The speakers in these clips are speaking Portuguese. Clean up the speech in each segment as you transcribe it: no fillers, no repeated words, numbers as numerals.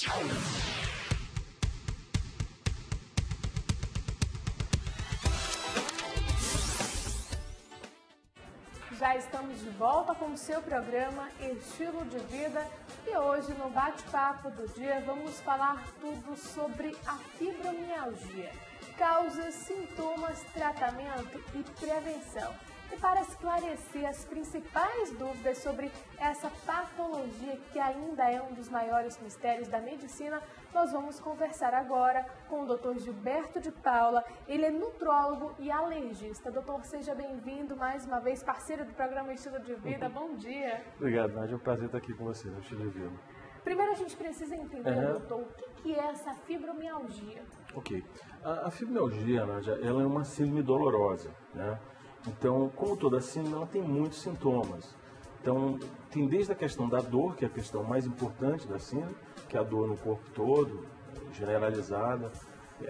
Já estamos de volta com o seu programa Estilo de Vida e hoje no bate-papo do dia vamos falar tudo sobre a fibromialgia, causas, sintomas, tratamento e prevenção. E para esclarecer as principais dúvidas sobre essa patologia que ainda é um dos maiores mistérios da medicina, nós vamos conversar agora com o Dr. Gilberto de Paula. Ele é nutrólogo e alergista. Doutor, seja bem-vindo mais uma vez, parceiro do programa Estilo de Vida. Bom dia. Obrigado, Nádia. É um prazer estar aqui com você no Estilo de Vida. Primeiro a gente precisa entender, doutor, o que é essa fibromialgia? Ok. A fibromialgia, Nádia, ela é uma síndrome dolorosa, né? Então, como toda síndrome, ela tem muitos sintomas. Então, tem desde a questão da dor, que é a questão mais importante da síndrome, que é a dor no corpo todo, generalizada,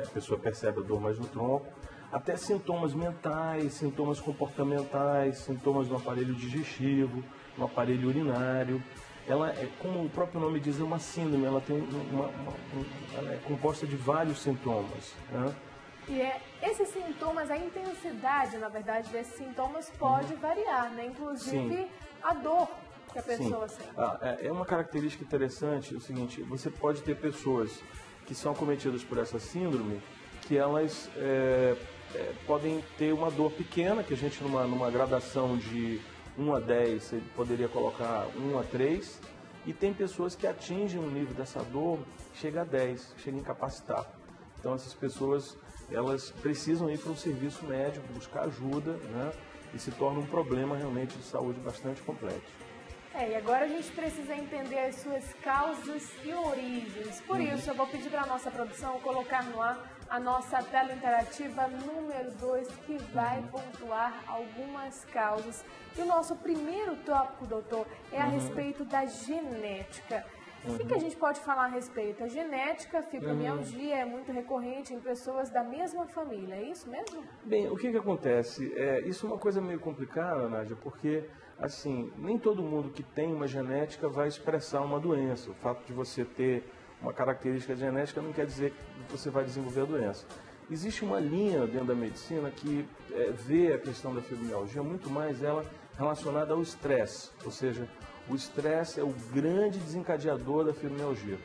a pessoa percebe a dor mais no tronco, até sintomas mentais, sintomas comportamentais, sintomas no aparelho digestivo, no aparelho urinário. Ela é, como o próprio nome diz, é uma síndrome, ela tem ela é composta de vários sintomas, né? E esses sintomas, a intensidade, na verdade, desses sintomas pode variar, né? Inclusive Sim. a dor que a pessoa sente. É uma característica interessante o seguinte: você pode ter pessoas que são acometidas por essa síndrome, que elas podem ter uma dor pequena, que a gente numa gradação de 1 a 10, você poderia colocar 1 a 3, e tem pessoas que atingem um nível dessa dor, chega a 10, chega a incapacitar. Então essas pessoas, elas precisam ir para um serviço médico, buscar ajuda, né? E se torna um problema realmente de saúde bastante complexo. E agora a gente precisa entender as suas causas e origens. Por isso, eu vou pedir para a nossa produção colocar no ar a nossa tela interativa número 2, que vai pontuar algumas causas. E o nosso primeiro tópico, doutor, é a respeito da genética. O que a gente pode falar a respeito? A genética, a fibromialgia é muito recorrente em pessoas da mesma família, é isso mesmo? Bem, o que acontece? Isso é uma coisa meio complicada, Nádia, porque assim, nem todo mundo que tem uma genética vai expressar uma doença. O fato de você ter uma característica genética não quer dizer que você vai desenvolver a doença. Existe uma linha dentro da medicina que vê a questão da fibromialgia muito mais ela relacionada ao estresse, ou seja, o estresse é o grande desencadeador da fibromialgia.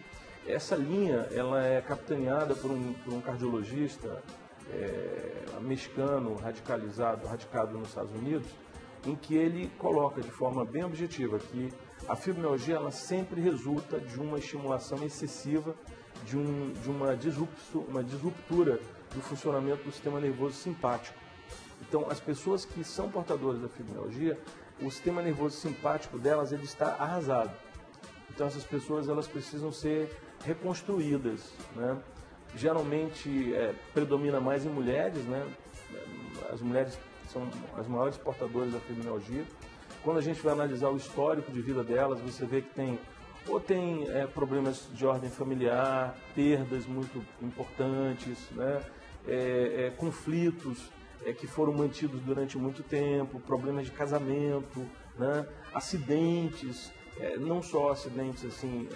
Essa linha ela é capitaneada por um cardiologista mexicano radicado nos Estados Unidos, em que ele coloca de forma bem objetiva que a fibromialgia ela sempre resulta de uma estimulação excessiva de uma disruptura do funcionamento do sistema nervoso simpático. Então, as pessoas que são portadoras da fibromialgia, o sistema nervoso simpático delas ele está arrasado. Então, essas pessoas elas precisam ser reconstruídas, né? Geralmente predomina mais em mulheres, né? As mulheres são as maiores portadoras da fibromialgia. Quando a gente vai analisar o histórico de vida delas, você vê que tem problemas de ordem familiar, perdas muito importantes, né? Conflitos que foram mantidos durante muito tempo, problemas de casamento, né? Acidentes, não só acidentes assim,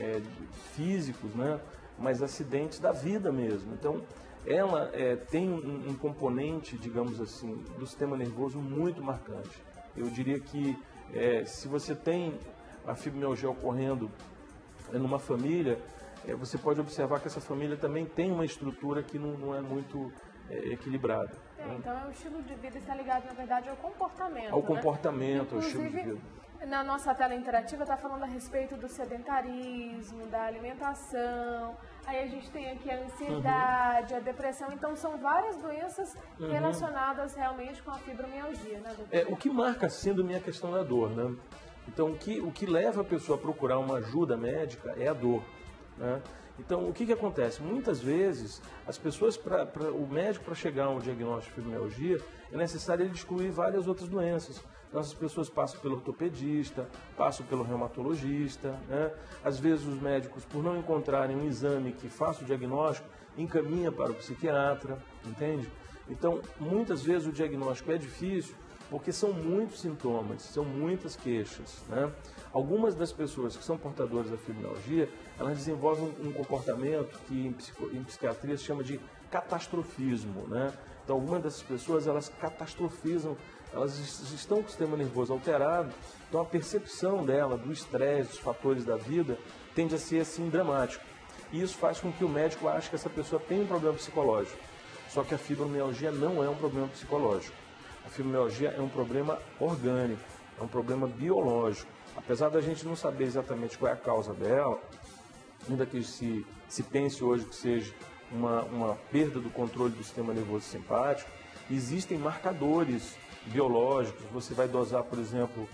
físicos, né? Mas acidentes da vida mesmo. Então, ela tem um componente, digamos assim, do sistema nervoso muito marcante. Eu diria que se você tem a fibromialgia ocorrendo numa família, você pode observar que essa família também tem uma estrutura que não é muito equilibrada. Então o estilo de vida está ligado, na verdade, ao comportamento. Ao comportamento, ao Inclusive, estilo de vida. Na nossa tela interativa está falando a respeito do sedentarismo, da alimentação, aí a gente tem aqui a ansiedade, a depressão, então são várias doenças relacionadas realmente com a fibromialgia, né, doutor? O que marca a síndrome é a questão da dor, né? Então o que leva a pessoa a procurar uma ajuda médica é a dor, né? Então, o que acontece? Muitas vezes, as pessoas, o médico, para chegar a um diagnóstico de fibromialgia, é necessário ele excluir várias outras doenças. Então, as pessoas passam pelo ortopedista, passam pelo reumatologista, né? Às vezes, os médicos, por não encontrarem um exame que faça o diagnóstico, encaminha para o psiquiatra, entende? Então, muitas vezes o diagnóstico é difícil, Porque são muitos sintomas, são muitas queixas, né? Algumas das pessoas que são portadoras da fibromialgia, elas desenvolvem um comportamento que em psiquiatria se chama de catastrofismo, né? Então, algumas dessas pessoas, elas catastrofizam, elas estão com o sistema nervoso alterado, então a percepção dela, do estresse, dos fatores da vida, tende a ser assim dramático. E isso faz com que o médico ache que essa pessoa tem um problema psicológico. Só que a fibromialgia não é um problema psicológico. A fibromialgia é um problema orgânico, é um problema biológico. Apesar da gente não saber exatamente qual é a causa dela, ainda que se pense hoje que seja uma perda do controle do sistema nervoso simpático, existem marcadores biológicos. Você vai dosar, por exemplo,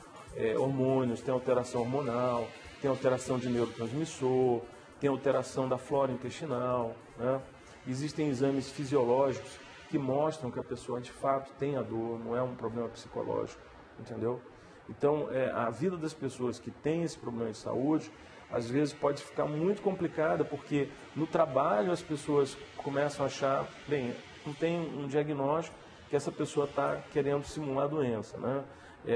hormônios, tem alteração hormonal, tem alteração de neurotransmissor, tem alteração da flora intestinal, né? Existem exames fisiológicos que mostram que a pessoa de fato tem a dor, não é um problema psicológico, entendeu? Então, a vida das pessoas que têm esse problema de saúde, às vezes pode ficar muito complicada, porque no trabalho as pessoas começam a achar, bem, não tem um diagnóstico que essa pessoa está querendo simular a doença, né?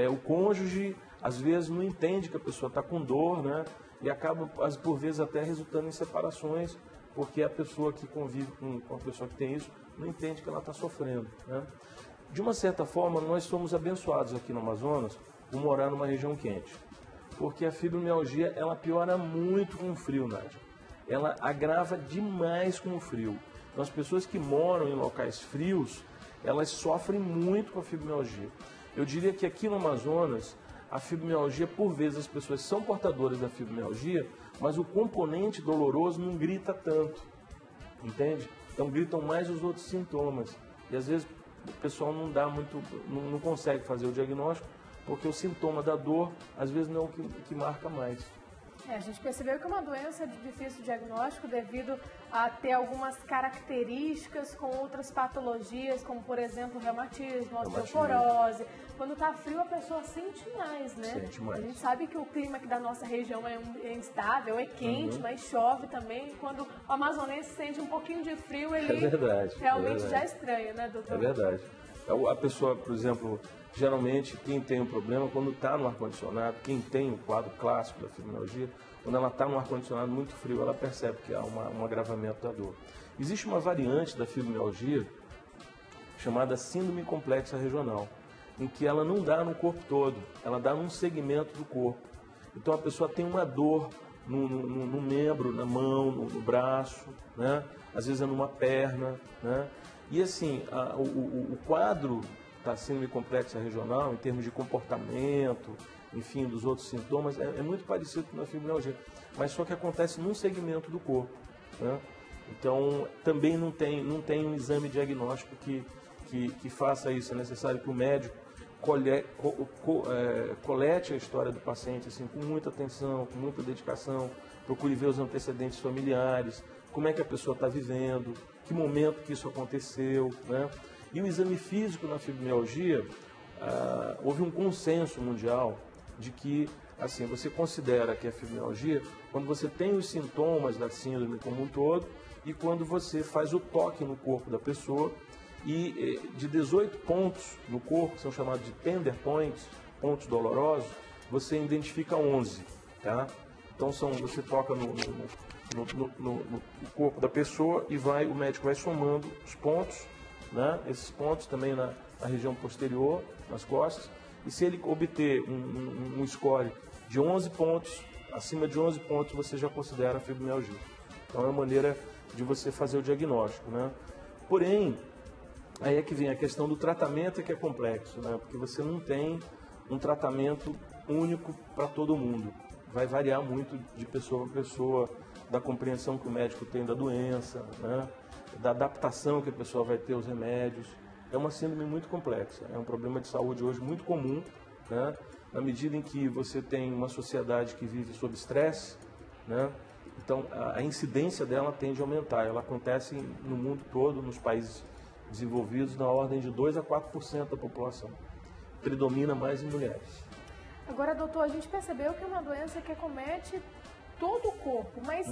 O cônjuge, às vezes, não entende que a pessoa está com dor, né? E acaba, por vezes, até resultando em separações, porque a pessoa que convive com a pessoa que tem isso não entende que ela está sofrendo, né? De uma certa forma, nós somos abençoados aqui no Amazonas por morar numa região quente, porque a fibromialgia, ela piora muito com o frio, Nádia. Ela agrava demais com o frio. Então, as pessoas que moram em locais frios, elas sofrem muito com a fibromialgia. Eu diria que aqui no Amazonas, a fibromialgia, por vezes, as pessoas são portadoras da fibromialgia, mas o componente doloroso não grita tanto, entende? Então gritam mais os outros sintomas. E às vezes o pessoal não consegue fazer o diagnóstico, porque o sintoma da dor, às vezes, não é o que marca mais. A gente percebeu que é uma doença de difícil diagnóstico devido a ter algumas características com outras patologias, como, por exemplo, reumatismo, osteoporose. Quando está frio, a pessoa sente mais, né? Sente mais. A gente sabe que o clima aqui da nossa região é instável, é quente, mas chove também. Quando o amazonense sente um pouquinho de frio, ele realmente já estranha, né, doutor? É verdade. A pessoa, por exemplo, geralmente quem tem um problema, quando está no ar-condicionado, quem tem o quadro clássico da fibromialgia, quando ela está no ar-condicionado muito frio, ela percebe que há um agravamento da dor. Existe uma variante da fibromialgia chamada síndrome complexa regional, em que ela não dá no corpo todo, ela dá num segmento do corpo. Então a pessoa tem uma dor no membro, na mão, no braço, né? Às vezes é numa perna, né? E assim, o quadro da síndrome complexa regional, em termos de comportamento, enfim, dos outros sintomas, é muito parecido com a fibromialgia, mas só que acontece num segmento do corpo, né? Então, também não tem um exame diagnóstico que faça isso. É necessário que o médico colete a história do paciente assim, com muita atenção, com muita dedicação, procure ver os antecedentes familiares, como é que a pessoa está vivendo, que momento que isso aconteceu, né? E o exame físico na fibromialgia, houve um consenso mundial de que, assim, você considera que é fibromialgia quando você tem os sintomas da síndrome como um todo e quando você faz o toque no corpo da pessoa e de 18 pontos no corpo, que são chamados de tender points, pontos dolorosos, você identifica 11, tá? Então você toca no corpo da pessoa e o médico vai somando os pontos, né? Esses pontos também na região posterior, nas costas, e se ele obter um score de 11 pontos, acima de 11 pontos você já considera fibromialgia. Então é uma maneira de você fazer o diagnóstico, né? Porém, aí é que vem a questão do tratamento, que é complexo, né? Porque você não tem um tratamento único para todo mundo. Vai variar muito de pessoa para pessoa, da compreensão que o médico tem da doença, né? Da adaptação que a pessoa vai ter aos remédios. É uma síndrome muito complexa, é um problema de saúde hoje muito comum, né? Na medida em que você tem uma sociedade que vive sob estresse, né? Então a incidência dela tende a aumentar. Ela acontece no mundo todo, nos países desenvolvidos, na ordem de 2 a 4% da população. Predomina mais em mulheres. Agora, doutor, a gente percebeu que é uma doença que acomete todo o corpo, mas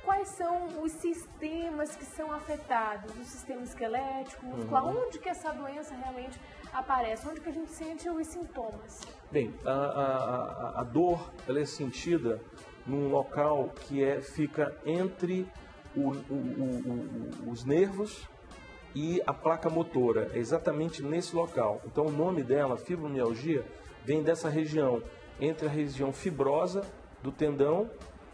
quais são os sistemas que são afetados? O sistema esquelético, muscular, onde que essa doença realmente aparece? Onde que a gente sente os sintomas? Bem, a dor ela é sentida num local que fica entre os nervos e a placa motora, é exatamente nesse local. Então o nome dela, fibromialgia, vem dessa região, entre a região fibrosa do tendão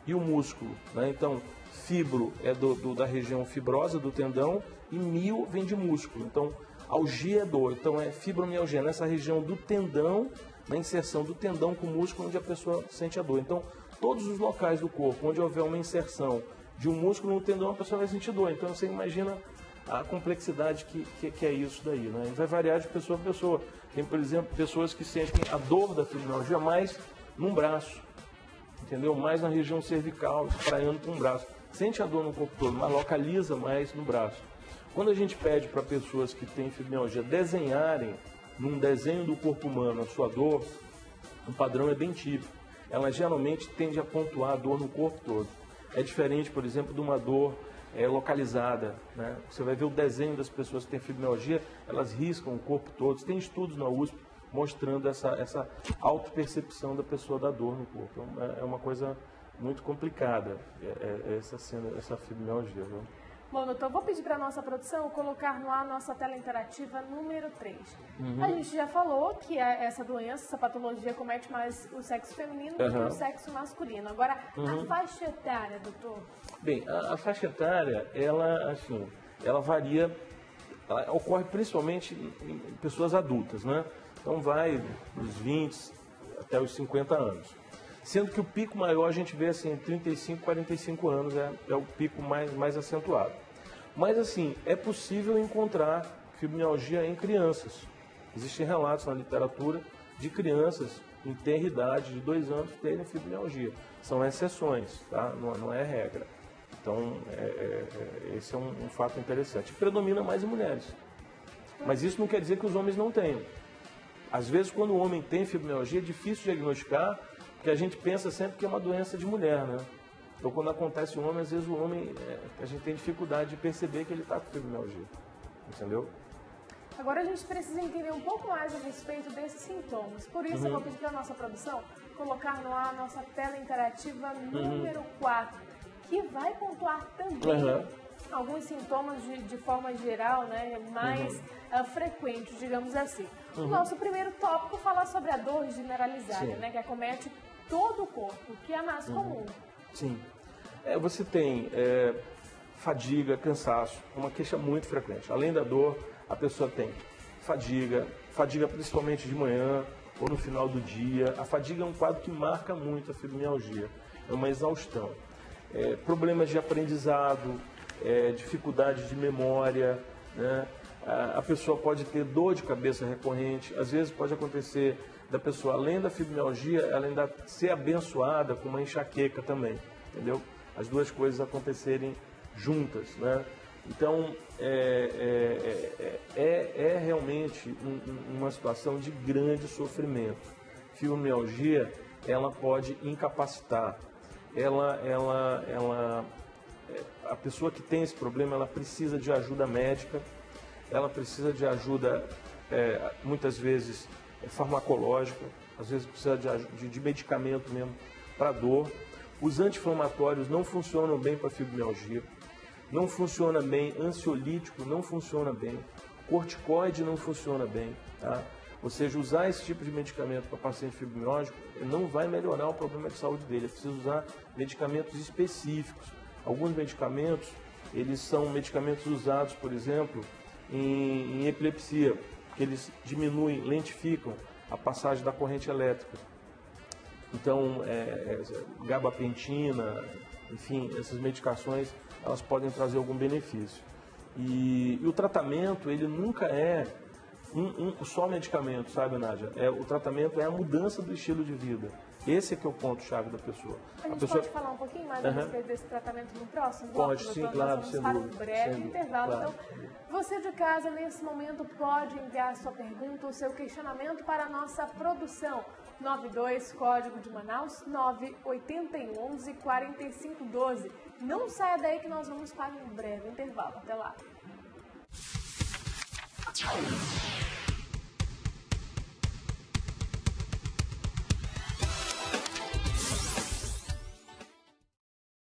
e o músculo, né? Então fibro é da região fibrosa do tendão e mio vem de músculo. Então algia é dor, então é fibromialgia nessa região do tendão, na inserção do tendão com o músculo onde a pessoa sente a dor. Então todos os locais do corpo onde houver uma inserção de um músculo no tendão, a pessoa vai sentir dor. Então você imagina a complexidade que é isso daí, né? Vai variar de pessoa a pessoa. Tem, por exemplo, pessoas que sentem a dor da fibromialgia mais num braço, entendeu? Mais na região cervical, espraiando para um braço. Sente a dor no corpo todo, mas localiza mais no braço. Quando a gente pede para pessoas que têm fibromialgia desenharem num desenho do corpo humano a sua dor, o padrão é bem típico. Ela geralmente tende a pontuar a dor no corpo todo. É diferente, por exemplo, de uma dor localizada, né? Você vai ver o desenho das pessoas que têm fibromialgia, elas riscam o corpo todo. Tem estudos na USP mostrando essa autopercepção da pessoa da dor no corpo. É uma coisa muito complicada essa fibromialgia, viu? Bom, doutor, vou pedir para a nossa produção colocar no ar a nossa tela interativa número 3. A gente já falou que essa doença, essa patologia comete mais o sexo feminino do que o sexo masculino. Agora, a faixa etária, doutor? Bem, a faixa etária, ela varia, ela ocorre principalmente em pessoas adultas, né? Então vai dos 20 até os 50 anos. Sendo que o pico maior a gente vê assim, 35 e 45 anos é o pico mais acentuado. Mas assim, é possível encontrar fibromialgia em crianças. Existem relatos na literatura de crianças em tenra idade, de 2 anos, terem fibromialgia. São exceções, tá? Não é regra. Então, esse é um fato interessante. Predomina mais em mulheres. Mas isso não quer dizer que os homens não tenham. Às vezes, quando o homem tem fibromialgia, é difícil diagnosticar, porque a gente pensa sempre que é uma doença de mulher, né? Então, quando acontece um homem, às vezes o homem, a gente tem dificuldade de perceber que ele está com fibromialgia, entendeu? Agora a gente precisa entender um pouco mais a respeito desses sintomas. Por isso, eu vou pedir para a nossa produção colocar no ar a nossa tela interativa número 4, que vai pontuar também alguns sintomas de forma geral, né, mais frequentes, digamos assim. O nosso primeiro tópico fala sobre a dor generalizada, né, que acomete todo o corpo, que é a mais comum. Sim. Você tem fadiga, cansaço, uma queixa muito frequente. Além da dor, a pessoa tem fadiga principalmente de manhã ou no final do dia. A fadiga é um quadro que marca muito a fibromialgia, é uma exaustão. Problemas de aprendizado, dificuldade de memória, né? A pessoa pode ter dor de cabeça recorrente, às vezes pode acontecer da pessoa, além da fibromialgia, ela ainda ser abençoada com uma enxaqueca também, entendeu? As duas coisas acontecerem juntas, né? Então, realmente uma situação de grande sofrimento. Fibromialgia, ela pode incapacitar. A pessoa que tem esse problema, ela precisa de ajuda médica, ela precisa de ajuda, muitas vezes, farmacológica, às vezes precisa de medicamento mesmo para dor. Os anti-inflamatórios não funcionam bem para fibromialgia, não funciona bem, ansiolítico não funciona bem, corticoide não funciona bem, tá? Ou seja, usar esse tipo de medicamento para paciente fibromialgico não vai melhorar o problema de saúde dele, é preciso usar medicamentos específicos. Alguns medicamentos, eles são medicamentos usados, por exemplo, em epilepsia, que eles diminuem, lentificam a passagem da corrente elétrica. Então, gabapentina, enfim, essas medicações, elas podem trazer algum benefício. E o tratamento, ele nunca é só medicamento, sabe, Nádia? O tratamento é a mudança do estilo de vida. Esse é que é o ponto-chave da pessoa. A gente pode falar um pouquinho mais a respeito desse tratamento no próximo bloco? Pode, sim, claro. Nós vamos para um breve intervalo. Claro. Então, você de casa, nesse momento, pode enviar a sua pergunta ou seu questionamento para a nossa produção. 92, código de Manaus 98111 4512. Não saia daí que nós vamos para um breve intervalo. Até lá.